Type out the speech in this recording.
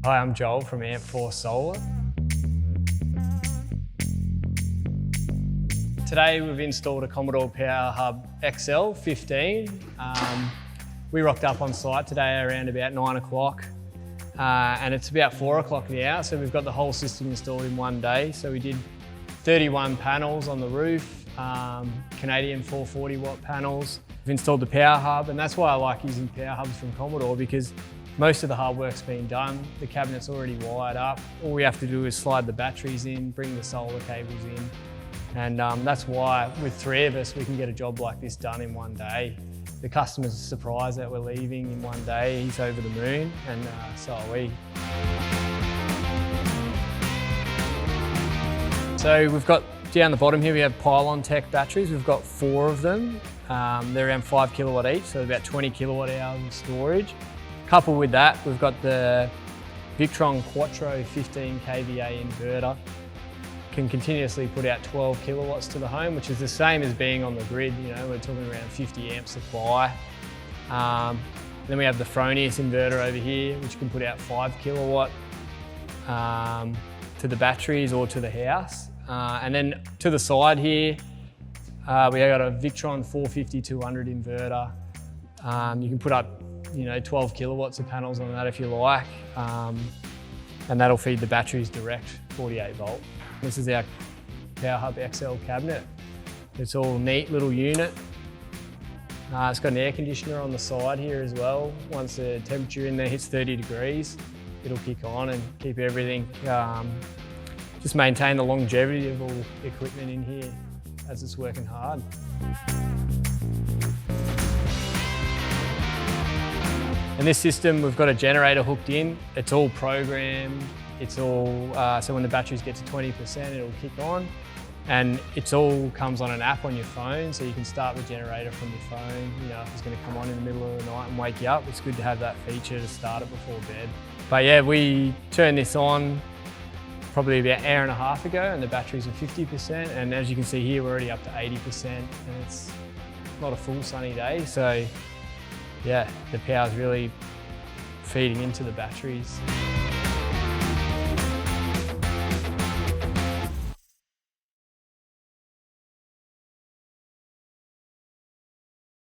Hi, I'm Joel from AmpForce Solar. Today we've installed a Commodore PowerHub XL50. We rocked up on site today around about 9 o'clock and it's about 4 o'clock now, so we've got the whole system installed in one day. So we did 31 panels on the roof, Canadian 440 watt panels. We've installed the PowerHub, and that's why I like using PowerHubs from Commodore, because most of the hard work's been done. The cabinet's already wired up. All we have to do is slide the batteries in, bring the solar cables in. And that's why with 3 of us, we can get a job like this done in one day. The customer's surprised that we're leaving in one day. He's over the moon, and so are we. So we've got down the bottom here, we have Pylontech batteries. We've got 4 of them. They're around 5 kilowatt each, so about 20 kilowatt hours of storage. Coupled with that, we've got the Victron Quattro 15 kVA inverter. Can continuously put out 12 kilowatts to the home, which is the same as being on the grid. You know, we're talking around 50 amp supply. Then we have the Fronius Inverter over here, which can put out 5 kilowatt to the batteries or to the house. And then to the side here, we got a Victron 450-200 inverter. You can put up 12 kilowatts of panels on that if you like. And that'll feed the batteries direct, 48 volt. This is our PowerHub XL cabinet. It's all neat little unit. It's got an air conditioner on the side here as well. Once the temperature in there hits 30 degrees, it'll kick on and keep everything, just maintain the longevity of all the equipment in here as it's working hard. In this system, we've got a generator hooked in. It's all programmed. It's all, so when the batteries get to 20%, it'll kick on. And it all comes on an app on your phone, so you can start the generator from your phone. If it's gonna come on in the middle of the night and wake you up, it's good to have that feature to start it before bed. But yeah, we turned this on probably about an hour and a half ago, and the batteries are 50%. And as you can see here, we're already up to 80%, and it's not a full sunny day. So yeah, the power's really feeding into the batteries.